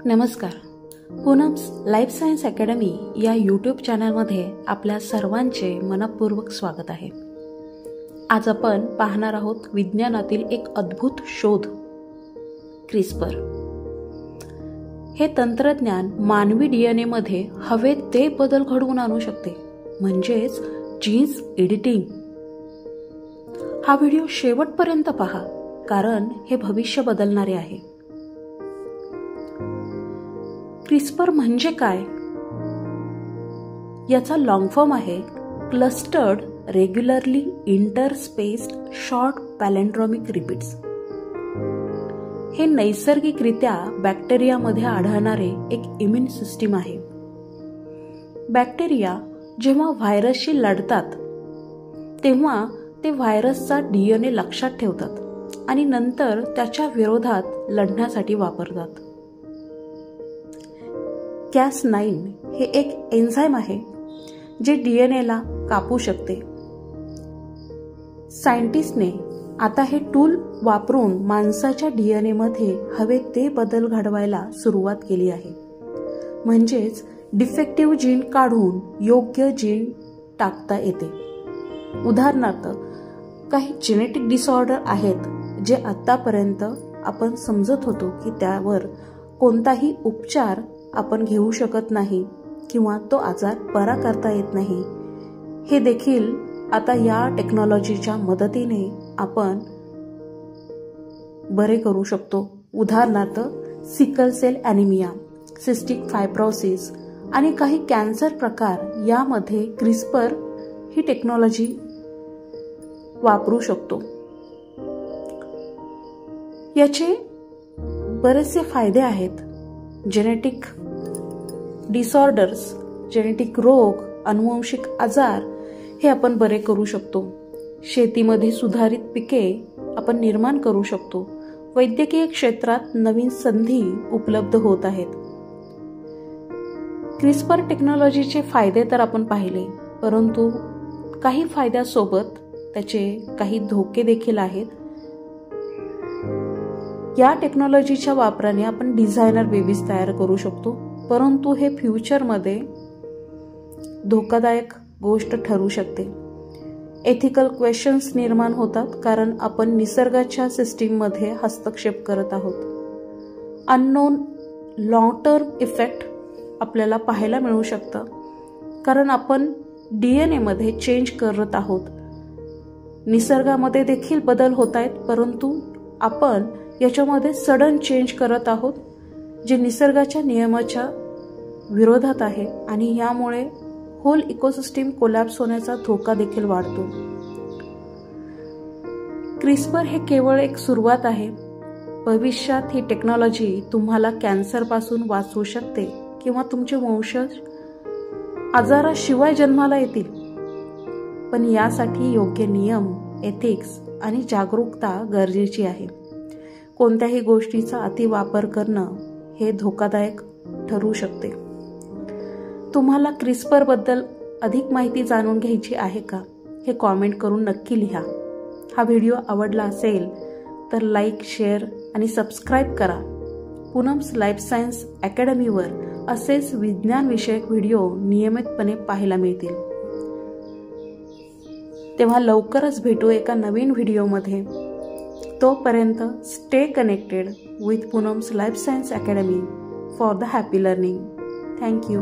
नमस्कार. Poonam's life science academy या YouTube चॅनलमध्ये आपल्या सर्वांचे मनपूर्वक स्वागत आहे. आज आपण पाहणार आहोत विज्ञानातील एक अद्भुत शोध, क्रिस्पर. हे तंत्रज्ञान मानवी डीएनए मध्ये हवे ते बदल घडवून आणू शकते, म्हणजेच जीन्स एडिटिंग. हा व्हिडिओ शेवटपर्यंत पहा, कारण हे भविष्य बदलणारे आहे. क्रिस्पर म्हणजे काय? याचा लॉंग फॉर्म आहे clustered regularly interspaced short palindromic repeats. हे नैसर्गिकरित्या बॅक्टेरियामध्ये आढळणारे एक इम्युन सिस्टीम आहे. बॅक्टेरिया जेव्हा व्हायरसशी लढतात तेव्हा ते व्हायरसचा डीएनए लक्षात ठेवतात आणि नंतर त्याच्या विरोधात लढण्यासाठी वापरतात. Cas9 हे एक एन्झाईम आहे जे डीएनएला कापू शकते. सायंटिस्टने आता हे टूल वापरून माणसाच्या डीएनए मध्ये हवे ते बदल घडवायला सुरुवात केली आहे. म्हणजेच डिफेक्टिव्ह जीन काढून योग्य जीन टाकता येते. उदाहरणार्थ, काही जेनेटिक डिसऑर्डर आहेत जे आतापर्यंत आपण समजत होतो की त्यावर कोणताही उपचार आपण घेऊ शकत नाही किंवा तो आजार बरा करता येत नाही. हे देखील आता या टेक्नॉलॉजीच्या मदतीने आपण बरे करू शकतो. उदाहरणार्थ, sickle cell anaemia, cystic fibrosis आणि काही कॅन्सर प्रकार यामध्ये क्रिस्पर ही टेक्नॉलॉजी वापरू शकतो. याचे बरेचसे फायदे आहेत. जेनेटिक डिसऑर्डर्स, जेनेटिक रोग, अनुवंशिक आजार हे आपण बरे करू शकतो. शेतीमध्ये सुधारित पिके आपण निर्माण करू शकतो. वैद्यकीय क्षेत्रात नवीन संधी उपलब्ध होत आहेत. क्रिस्पर टेक्नॉलॉजीचे फायदे तर आपण पाहिले, परंतु काही फायद्यासोबत त्याचे काही धोके देखील आहेत. या टेक्नॉलॉजीच्या वापराने आपण डिझायनर बेबीज तयार करू शकतो, परंतु हे फ्युचरमध्ये धोकादायक गोष्ट ठरू शकते. एथिकल क्वेश्चन्स निर्माण होतात, कारण आपण निसर्गाच्या सिस्टीममध्ये हस्तक्षेप करत आहोत. अननोन लॉंग टर्म इफेक्ट आपल्याला पाहायला मिळू शकतं, कारण आपण डीएनए मध्ये चेंज करत आहोत. निसर्गामध्ये देखील बदल होत आहेत, परंतु आपण याच्यामध्ये सडन चेंज करत आहोत, जे निसर्गाच्या नियमाच्या विरोधात आहे आणि यामुळे होल इकोसिस्टीम कोलॅप्स होण्याचा धोका देखील वाढतो. क्रिस्पर हे केवळ एक सुरुवात आहे. भविष्यात ही टेक्नॉलॉजी तुम्हाला कॅन्सरपासून वाचवू शकते किंवा तुमचे वंशज आजाराशिवाय जन्माला येतील. पण यासाठी योग्य नियम, एथिक्स आणि जागरूकता गरजेची आहे. कोणत्याही गोष्टीचा अतिवापर करणं हे धोकादायक ठरू शकते. तुम्हाला क्रिस्पर बद्दल अधिक माहिती जाणून घ्यायची आहे का? हे कॉमेंट करून नक्की लिहा. हा व्हिडिओ आवडला असेल तर लाईक, शेअर आणि सबस्क्राईब करा. पूनम्स लाईफ सायन्स अकॅडमीवर असेच विज्ञानविषयक व्हिडिओ नियमितपणे पाहायला मिळतील. तेव्हा लवकरच भेटू एका नवीन व्हिडिओमध्ये. तोपर्यंत stay connected with Poonam's life science academy for the happy learning. Thank you.